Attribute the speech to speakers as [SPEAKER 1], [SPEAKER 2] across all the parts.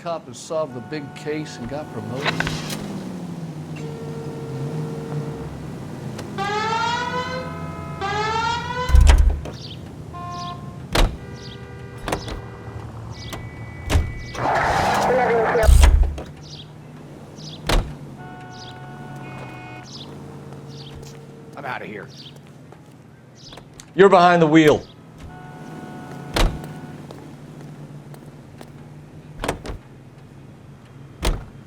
[SPEAKER 1] cop who solved the big case and got promoted?
[SPEAKER 2] I'm out of here.
[SPEAKER 3] You're behind the wheel.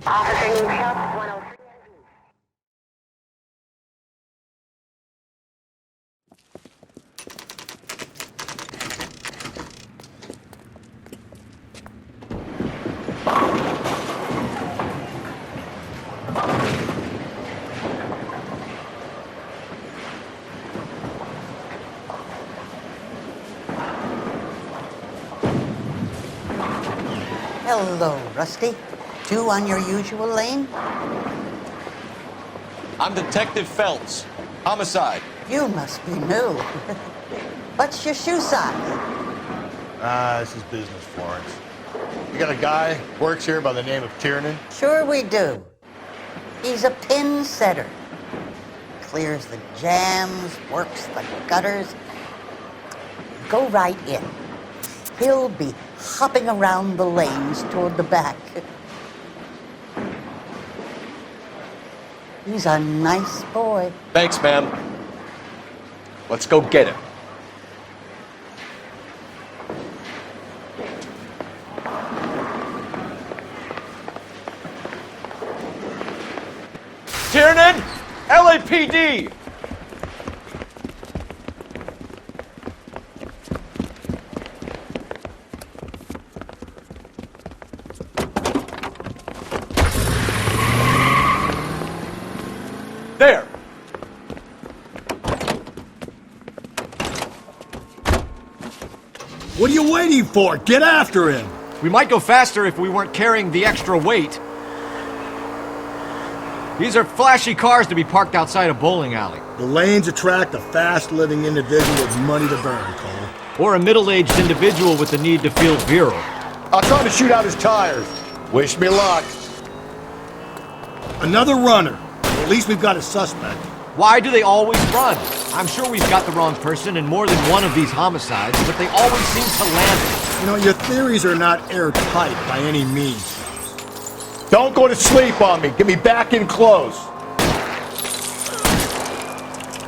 [SPEAKER 4] Officer needs help, 103.
[SPEAKER 5] Hello, Rusty. Two on your usual lane?
[SPEAKER 3] I'm Detective Phelps. Homicide.
[SPEAKER 5] You must be new. What's your shoe size?
[SPEAKER 6] This is business, Florence. You got a guy who works here by the name of Tiernan?
[SPEAKER 5] Sure we do. He's a pin setter. Clears the jams, works the gutters. Go right in. He'll be hopping around the lanes toward the back. He's a nice boy.
[SPEAKER 3] Thanks, ma'am. Let's go get him. Tiernan! LAPD! There!
[SPEAKER 7] What are you waiting for? Get after him!
[SPEAKER 2] We might go faster if we weren't carrying the extra weight. These are flashy cars to be parked outside a bowling alley.
[SPEAKER 7] The lanes attract a fast-living individual with money to burn, Cole.
[SPEAKER 2] Or a middle-aged individual with the need to feel virile.
[SPEAKER 6] I'll try to shoot out his tires. Wish me luck.
[SPEAKER 7] Another runner. At least we've got a suspect.
[SPEAKER 2] Why do they always run? I'm sure we've got the wrong person in more than one of these homicides, but they always seem to land it.
[SPEAKER 7] You know, your theories are not airtight by any means.
[SPEAKER 6] Don't go to sleep on me. Get me back in close.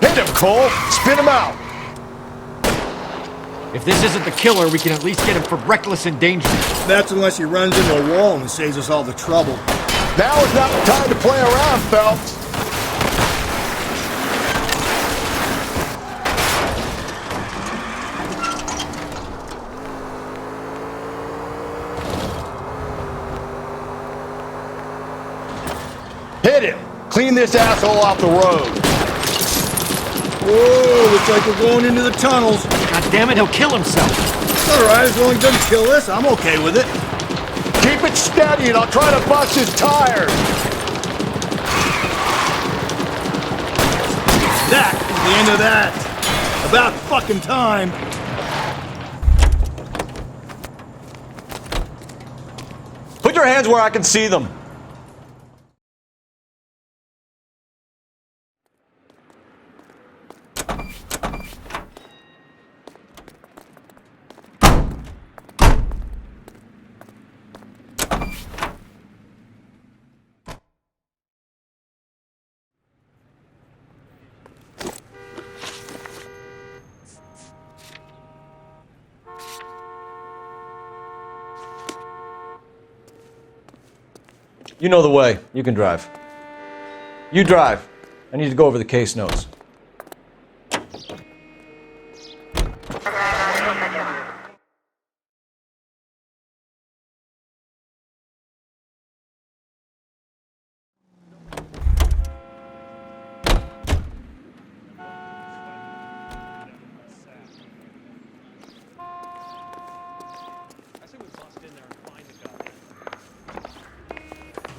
[SPEAKER 6] Hit him, Cole. Spin him out.
[SPEAKER 2] If this isn't the killer, we can at least get him for reckless endangerment.
[SPEAKER 7] That's unless he runs into a wall and saves us all the trouble.
[SPEAKER 6] Now is not the time to play around, Phelps. Hit him! Clean this asshole off the road!
[SPEAKER 7] Whoa, looks like we're going into the tunnels.
[SPEAKER 2] God damn it, he'll kill himself.
[SPEAKER 7] It's all right, as long as he doesn't kill us, I'm okay with it.
[SPEAKER 6] Keep it steady and I'll try to bust his tires!
[SPEAKER 7] That is the end of that. About fucking time.
[SPEAKER 3] Put your hands where I can see them. You know the way. You can drive. You drive. I need to go over the case notes.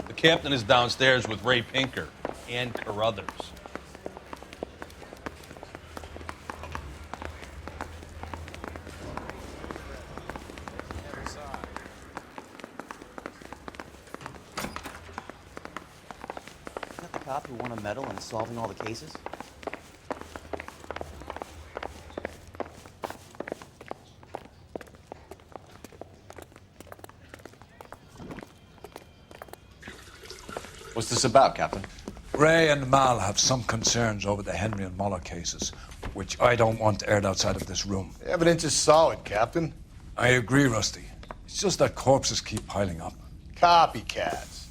[SPEAKER 8] The captain is downstairs with Ray Pinker and Carruthers.
[SPEAKER 9] cop who won a medal in solving all the cases?
[SPEAKER 3] What's this about, Captain?
[SPEAKER 10] Ray and Mal have some concerns over the Henry and Muller cases, which I don't want aired outside of this room.
[SPEAKER 6] The evidence is solid, Captain.
[SPEAKER 10] I agree, Rusty. It's just that corpses keep piling up.
[SPEAKER 6] Copycats.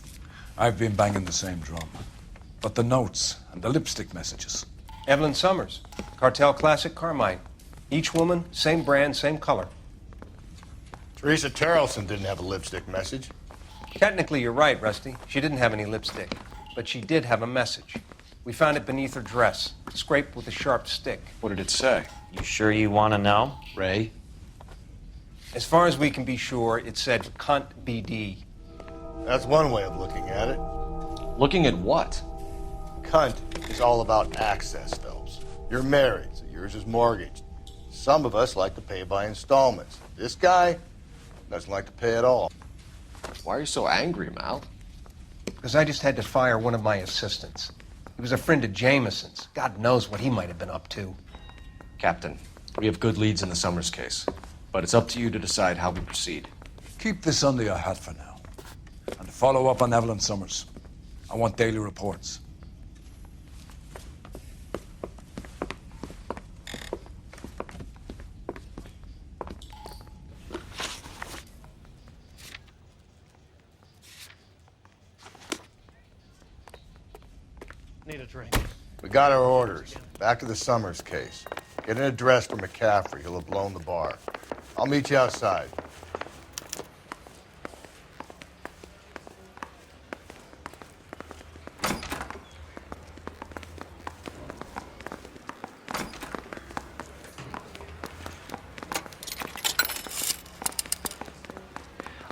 [SPEAKER 10] I've been banging the same drum. But the notes and the lipstick messages.
[SPEAKER 11] Evelyn Summers, Cartel Classic Carmine. Each woman, same brand, same color.
[SPEAKER 6] Teresa Terrelson didn't have a lipstick message.
[SPEAKER 11] Technically, you're right, Rusty. She didn't have any lipstick. But she did have a message. We found it beneath her dress, scraped with a sharp stick.
[SPEAKER 3] What did it say?
[SPEAKER 9] You sure you want to know?
[SPEAKER 3] Ray?
[SPEAKER 11] As far as we can be sure, it said cunt BD.
[SPEAKER 6] That's one way of looking at it.
[SPEAKER 3] Looking at what?
[SPEAKER 6] Cunt is all about access, Phelps. You're married, so yours is mortgaged. Some of us like to pay by installments. This guy doesn't like to pay at all.
[SPEAKER 3] Why are you so angry, Mal?
[SPEAKER 11] Because I just had to fire one of my assistants. He was a friend of Jameson's. God knows what he might have been up to.
[SPEAKER 3] Captain, we have good leads in the Summers case, but it's up to you to decide how we proceed.
[SPEAKER 10] Keep this under your hat for now. And follow up on Evelyn Summers. I want daily reports.
[SPEAKER 1] Need a drink.
[SPEAKER 6] We got our orders. Back to the Summers case. Get an address for McCaffrey. He'll have blown the bar. I'll meet you outside.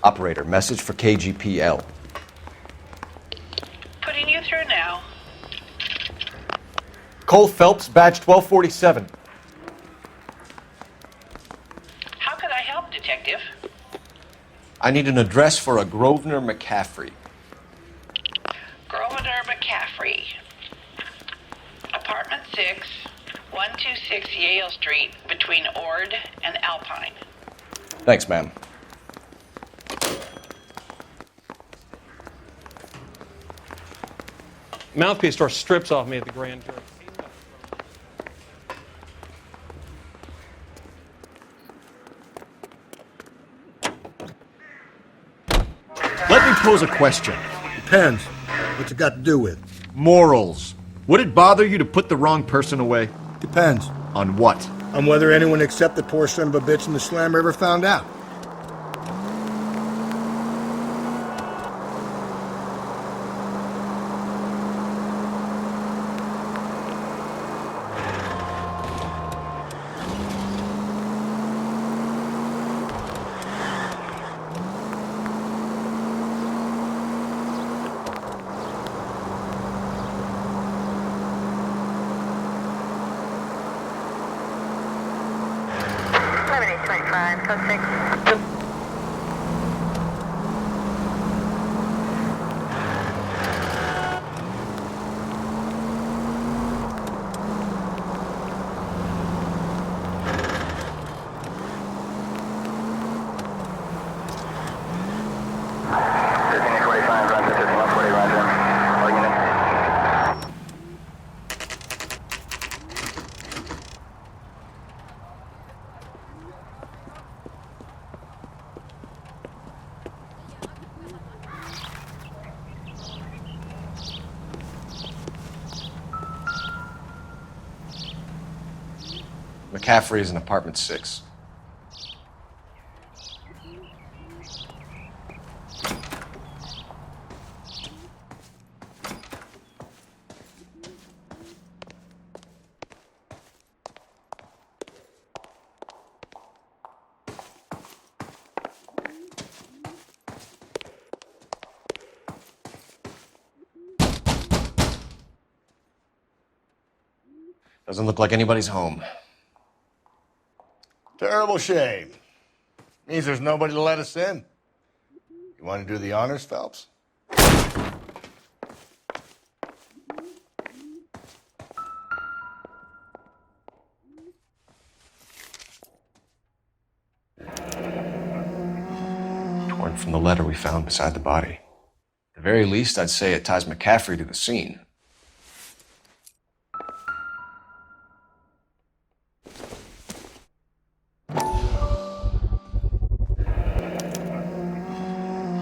[SPEAKER 3] Operator, message for KGPL.
[SPEAKER 12] Putting you through now.
[SPEAKER 3] Cole Phelps, badge 1247.
[SPEAKER 12] How could I help, Detective?
[SPEAKER 3] I need an address for a Grosvenor McCaffrey.
[SPEAKER 12] Grosvenor McCaffrey. Apartment 6, 126 Yale Street, between Ord and Alpine.
[SPEAKER 3] Thanks, ma'am.
[SPEAKER 13] Mouthpiece store strips off me at the grand jury.
[SPEAKER 2] Let me pose a question.
[SPEAKER 7] Depends. What's it got to do with?
[SPEAKER 2] Morals. Would it bother you to put the wrong person away?
[SPEAKER 7] Depends.
[SPEAKER 2] On what?
[SPEAKER 7] On whether anyone except the poor son of a bitch in the slammer ever found out.
[SPEAKER 4] Lemonade 25, code 6.
[SPEAKER 3] McCaffrey is in apartment 6. Doesn't look like anybody's home.
[SPEAKER 6] Terrible shame. Means there's nobody to let us in. You want to do the honors, Phelps?
[SPEAKER 3] from the letter we found beside the body. At the very least, I'd say it ties McCaffrey to the scene.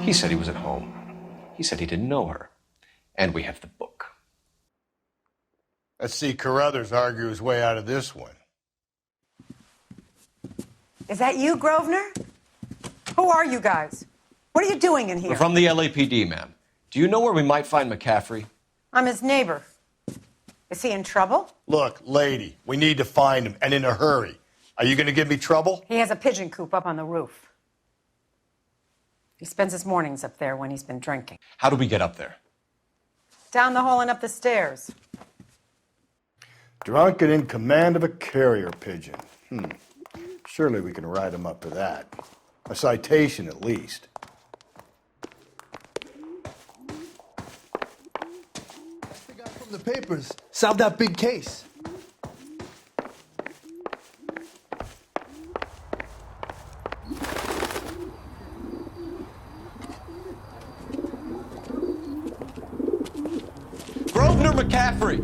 [SPEAKER 3] He said he was at home. He said he didn't know her. And we have the book.
[SPEAKER 6] Let's see Carruthers argue his way out of this one.
[SPEAKER 14] Is that you, Grosvenor? Who are you guys? What are you doing in here?
[SPEAKER 3] We're from the LAPD, ma'am. Do you know where we might find McCaffrey?
[SPEAKER 14] I'm his neighbor. Is he in trouble?
[SPEAKER 6] Look, lady, we need to find him, and in a hurry. Are you going to give me trouble?
[SPEAKER 14] He has a pigeon coop up on the roof. He spends his mornings up there when he's been drinking.
[SPEAKER 3] How do we get up there?
[SPEAKER 14] Down the hall and up the stairs.
[SPEAKER 6] Drunk and in command of a carrier pigeon. Surely we can write him up for that. A citation, at least.
[SPEAKER 15] The guy from the papers solved that big case.
[SPEAKER 2] Grosvenor McCaffrey!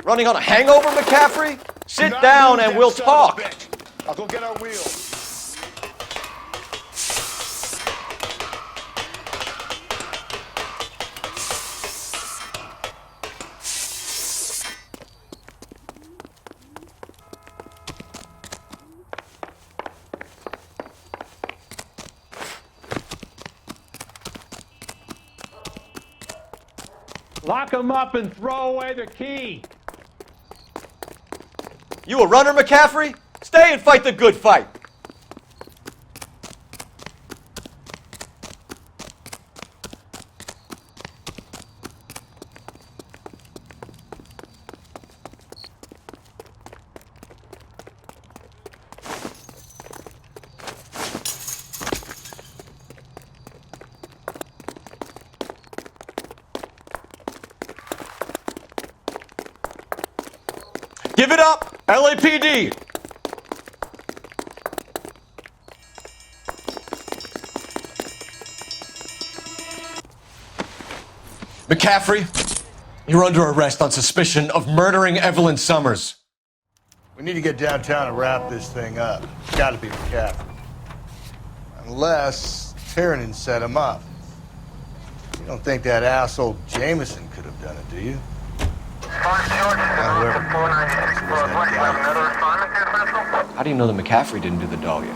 [SPEAKER 2] Running on a hangover, McCaffrey? Sit down and we'll talk.
[SPEAKER 6] I'll go get our wheels.
[SPEAKER 13] Lock him up and throw away the key.
[SPEAKER 2] You a runner, McCaffrey? Stay and fight the good fight. Give it up, LAPD! McCaffrey, you're under arrest on suspicion of murdering Evelyn Summers.
[SPEAKER 6] We need to get downtown and wrap this thing up. It's got to be McCaffrey. Unless Tiernan set him up. You don't think that asshole Jameson could have done it, do you?
[SPEAKER 3] How do you know that McCaffrey didn't do the Dahlia?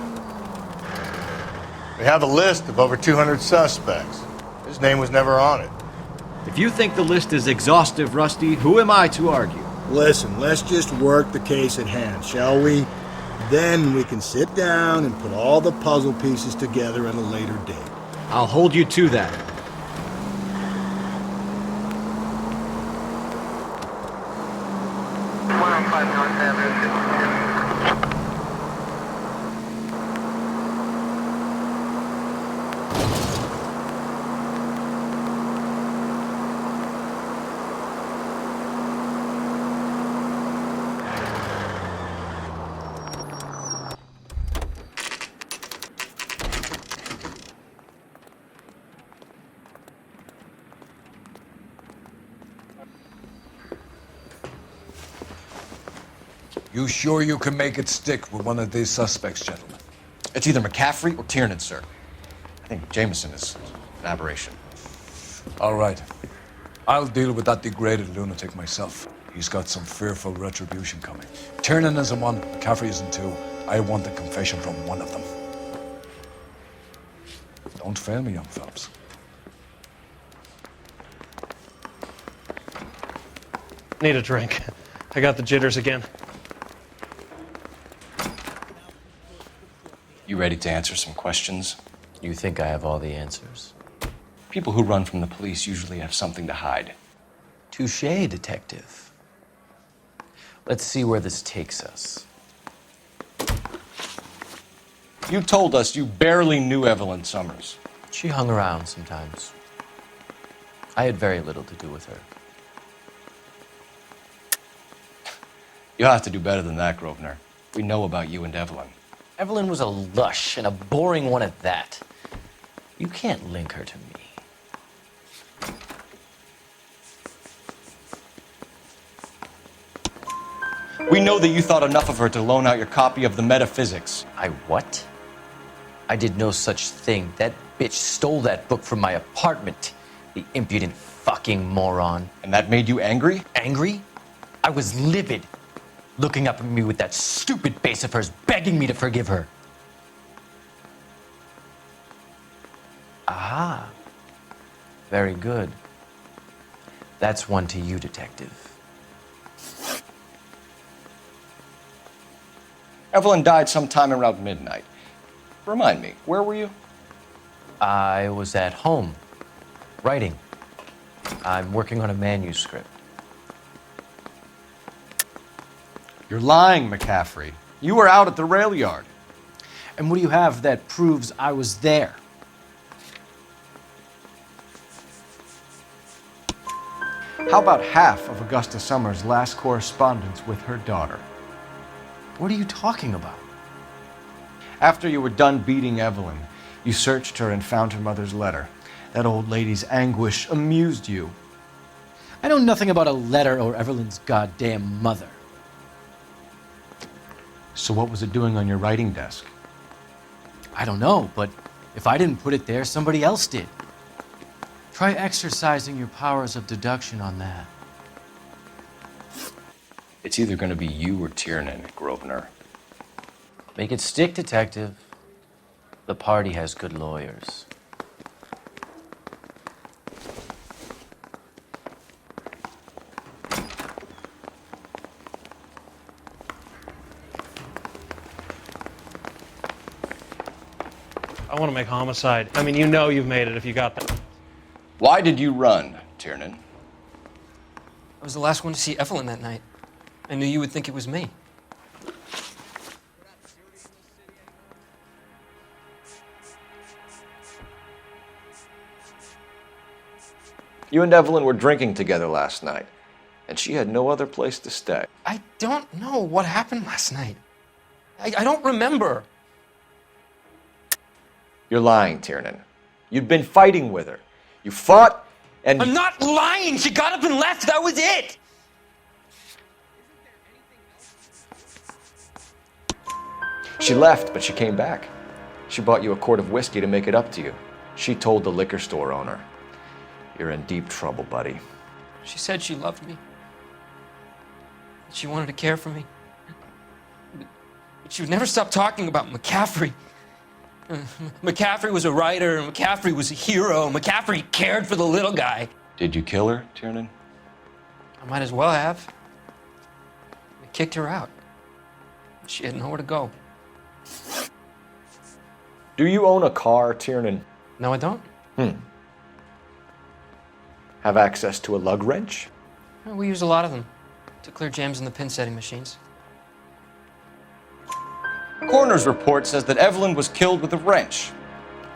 [SPEAKER 6] We have a list of over 200 suspects. His name was never on it.
[SPEAKER 2] If you think the list is exhaustive, Rusty, who am I to argue?
[SPEAKER 7] Listen, let's just work the case at hand, shall we? Then we can sit down and put all the puzzle pieces together at a later date.
[SPEAKER 2] I'll hold you to that.
[SPEAKER 10] You sure you can make it stick with one of these suspects, gentlemen?
[SPEAKER 3] It's either McCaffrey or Tiernan, sir. I think Jameson is an aberration.
[SPEAKER 10] All right. I'll deal with that degraded lunatic myself. He's got some fearful retribution coming. Tiernan isn't one, McCaffrey isn't two. I want a confession from one of them. Don't fail me, young fellows.
[SPEAKER 13] Need a drink. I got the jitters again.
[SPEAKER 3] You ready to answer some questions?
[SPEAKER 9] You think I have all the answers?
[SPEAKER 3] People who run from the police usually have something to hide.
[SPEAKER 9] Touché, detective. Let's see where this takes us.
[SPEAKER 3] You told us you barely knew Evelyn Summers.
[SPEAKER 9] She hung around sometimes. I had very little to do with her.
[SPEAKER 3] You'll have to do better than that, Grosvenor. We know about you and Evelyn.
[SPEAKER 9] Evelyn was a lush, and a boring one at that. You can't link her to me.
[SPEAKER 3] We know that you thought enough of her to loan out your copy of the Metaphysics.
[SPEAKER 9] I what? I did no such thing. That bitch stole that book from my apartment. The impudent fucking moron.
[SPEAKER 3] And that made you angry?
[SPEAKER 9] Angry? I was livid. Looking up at me with that stupid face of hers, begging me to forgive her. Aha. Very good. That's one to you, Detective.
[SPEAKER 3] Evelyn died sometime around midnight. Remind me, where were you?
[SPEAKER 9] I was at home, writing. I'm working on a manuscript.
[SPEAKER 3] You're lying, McCaffrey. You were out at the rail yard.
[SPEAKER 16] And what do you have that proves I was there?
[SPEAKER 3] How about half of Augusta Summers' last correspondence with her daughter?
[SPEAKER 16] What are you talking about?
[SPEAKER 3] After you were done beating Evelyn, you searched her and found her mother's letter. That old lady's anguish amused you.
[SPEAKER 16] I know nothing about a letter or Evelyn's goddamn mother.
[SPEAKER 3] So what was it doing on your writing desk?
[SPEAKER 16] I don't know, but if I didn't put it there, somebody else did. Try exercising your powers of deduction on that.
[SPEAKER 3] It's either going to be you or Tiernan, Grosvenor.
[SPEAKER 9] Make it stick, Detective. The party has good lawyers.
[SPEAKER 13] I want to make homicide. I mean, you know you've made it if you got that.
[SPEAKER 3] Why did you run, Tiernan?
[SPEAKER 17] I was the last one to see Evelyn that night. I knew you would think it was me.
[SPEAKER 3] You and Evelyn were drinking together last night, and she had no other place to stay.
[SPEAKER 17] I don't know what happened last night. I don't remember.
[SPEAKER 3] You're lying, Tiernan. You'd been fighting with her. You fought, and...
[SPEAKER 17] I'm not lying! She got up and left! That was it!
[SPEAKER 3] She left, but she came back. She bought you a quart of whiskey to make it up to you. She told the liquor store owner. You're in deep trouble, buddy.
[SPEAKER 17] She said she loved me. She wanted to care for me. But she would never stop talking about McCaffrey. McCaffrey was a writer, and McCaffrey was a hero. McCaffrey cared for the little guy.
[SPEAKER 3] Did you kill her, Tiernan?
[SPEAKER 17] I might as well have. I kicked her out. She had nowhere to go.
[SPEAKER 3] Do you own a car, Tiernan?
[SPEAKER 17] No, I don't.
[SPEAKER 3] Have access to a lug wrench?
[SPEAKER 17] We use a lot of them to clear jams in the pin setting machines.
[SPEAKER 3] Coroner's report says that Evelyn was killed with a wrench.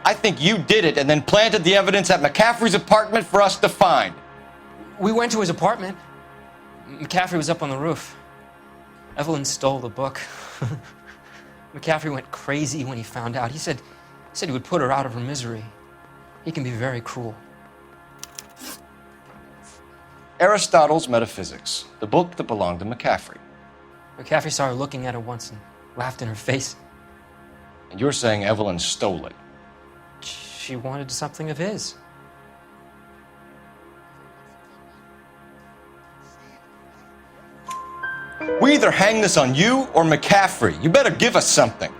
[SPEAKER 3] I think you did it and then planted the evidence at McCaffrey's apartment for us to find.
[SPEAKER 17] We went to his apartment. McCaffrey was up on the roof. Evelyn stole the book. McCaffrey went crazy when he found out. He said he would put her out of her misery. He can be very cruel.
[SPEAKER 3] Aristotle's Metaphysics, the book that belonged to McCaffrey.
[SPEAKER 17] McCaffrey saw her looking at it once and laughed in her face.
[SPEAKER 3] And you're saying Evelyn stole it?
[SPEAKER 17] She wanted something of his.
[SPEAKER 3] We either hang this on you or McCaffrey. You better give us something.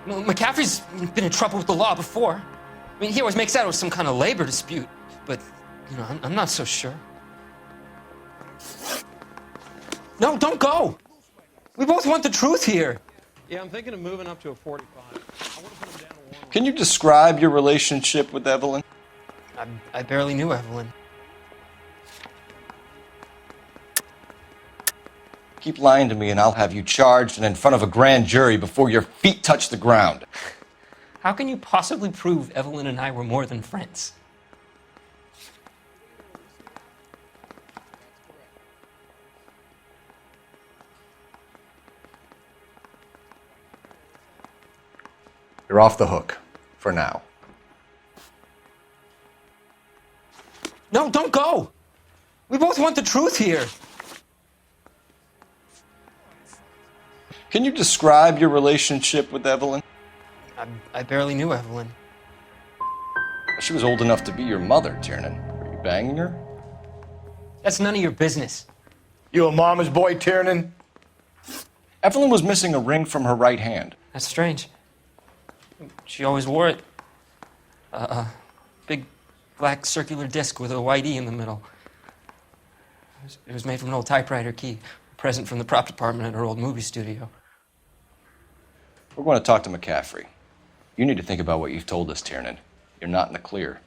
[SPEAKER 17] Well, McCaffrey's been in trouble with the law before. I mean, he always makes out it was some kind of labor dispute, but, you know, I'm not so sure. No, don't go! We both want the truth here.
[SPEAKER 13] Yeah, I'm thinking of moving up to a 45. I want to put him down to 1.
[SPEAKER 3] Can you describe your relationship with Evelyn?
[SPEAKER 17] I barely knew Evelyn.
[SPEAKER 3] Keep lying to me and I'll have you charged and in front of a grand jury before your feet touch the ground.
[SPEAKER 17] How can you possibly prove Evelyn and I were more than friends?
[SPEAKER 3] You're off the hook For now.
[SPEAKER 17] No, don't go. We both want the truth here.
[SPEAKER 3] Can you describe your relationship with Evelyn?
[SPEAKER 17] I barely knew Evelyn.
[SPEAKER 3] She was old enough to be your mother, Tiernan. Were you banging her?
[SPEAKER 17] That's none of your business.
[SPEAKER 6] You a mama's boy, Tiernan?
[SPEAKER 3] Evelyn was missing a ring from her right hand.
[SPEAKER 17] That's strange. She always wore it. Big black circular disc with a white E in the middle. It was made from an old typewriter key, a present from the prop department at her old movie studio.
[SPEAKER 3] We're going to talk to McCaffrey. You need to think about what you've told us, Tiernan. You're not in the clear.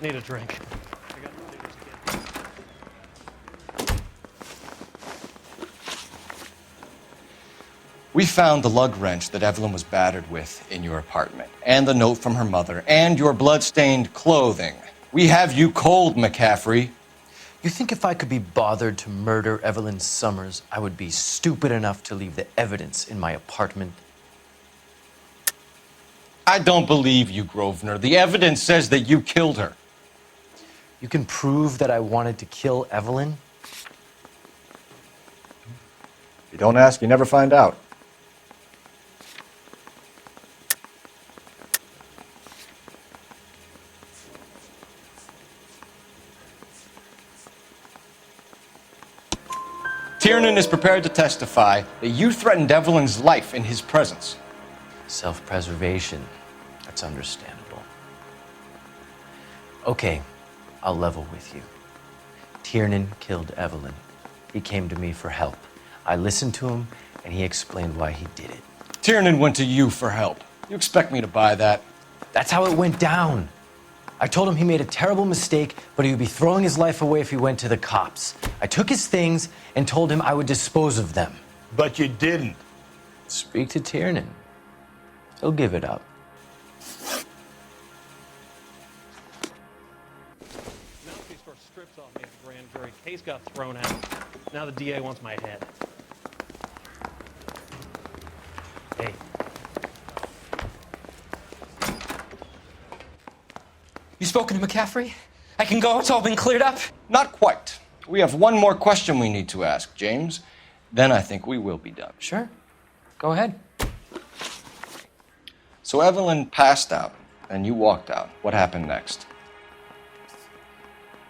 [SPEAKER 1] Need a drink.
[SPEAKER 3] We found the lug wrench that Evelyn was battered with in your apartment, and the note from her mother, and your blood-stained clothing. We have you cold, McCaffrey.
[SPEAKER 16] You think if I could be bothered to murder Evelyn Summers, I would be stupid enough to leave the evidence in my apartment?
[SPEAKER 3] I don't believe you, Grosvenor. The evidence says that you killed her.
[SPEAKER 16] You can prove that I wanted to kill Evelyn?
[SPEAKER 3] You don't ask, you never find out. Tiernan is prepared to testify that you threatened Evelyn's life in his presence.
[SPEAKER 16] Self-preservation. That's understandable. Okay, I'll level with you. Tiernan killed Evelyn. He came to me for help. I listened to him, and he explained why he did it.
[SPEAKER 3] Tiernan went to you for help. You expect me to buy that?
[SPEAKER 16] That's how it went down. I told him he made a terrible mistake, but he would be throwing his life away if he went to the cops. I took his things and told him I would dispose of them.
[SPEAKER 6] But you didn't.
[SPEAKER 16] Speak to Tiernan. He'll give it up.
[SPEAKER 1] Mouthpiece score strips off me at the grand jury. Case got thrown out. Now the DA wants my head. Hey.
[SPEAKER 17] You spoken to McCaffrey? I can go? It's all been cleared up?
[SPEAKER 3] Not quite. We have one more question we need to ask, James. Then I think we will be done.
[SPEAKER 17] Sure. Go ahead.
[SPEAKER 3] So Evelyn passed out, and you walked out. What happened next?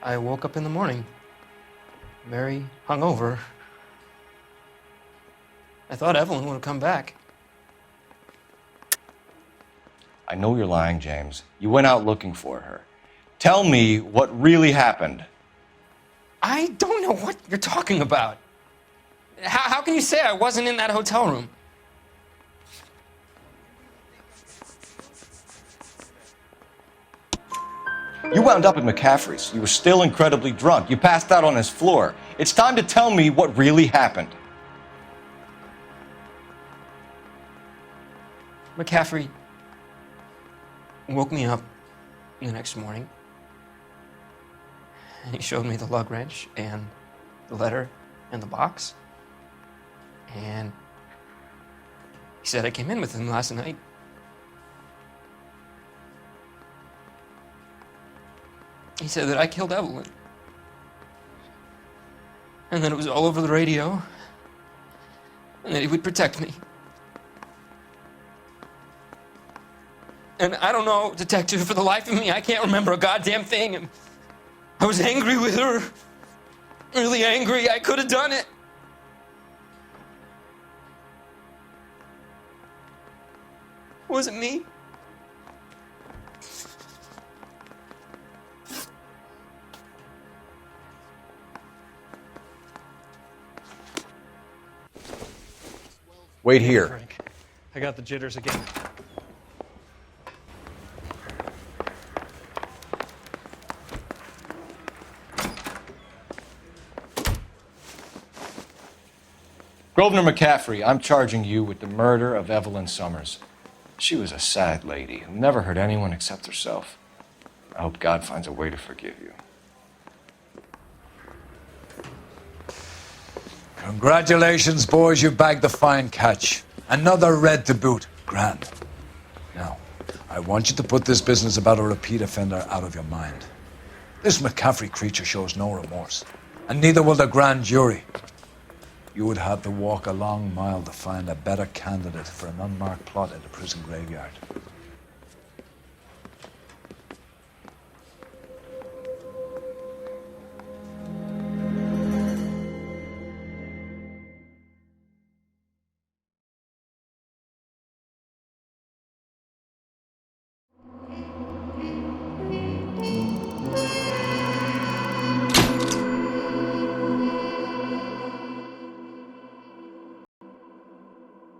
[SPEAKER 17] I woke up in the morning, very hungover. I thought Evelyn would have come back.
[SPEAKER 3] I know you're lying, James. You went out looking for her. Tell me what really happened.
[SPEAKER 17] I don't know what you're talking about. How can you say I wasn't in that hotel room?
[SPEAKER 3] You wound up at McCaffrey's. You were still incredibly drunk. You passed out on his floor. It's time to tell me what really happened.
[SPEAKER 17] McCaffrey woke me up the next morning, and he showed me the lug wrench and the letter and the box. And he said I came in with him last night. He said that I killed Evelyn. And that it was all over the radio. And that he would protect me. And I don't know, detective, for the life of me, I can't remember a goddamn thing. And I was angry with her. Really angry. I could have done it. Was it me?
[SPEAKER 3] Wait here.
[SPEAKER 1] I got the jitters again.
[SPEAKER 3] Grosvenor McCaffrey, I'm charging you with the murder of Evelyn Summers. She was a sad lady who never hurt anyone except herself. I hope God finds a way to forgive you.
[SPEAKER 10] Congratulations, boys. You bagged the fine catch. Another red to boot. Grand. Now, I want you to put this business about a repeat offender out of your mind. This McCaffrey creature shows no remorse, and neither will the grand jury. You would have to walk a long mile to find a better candidate for an unmarked plot in the prison graveyard.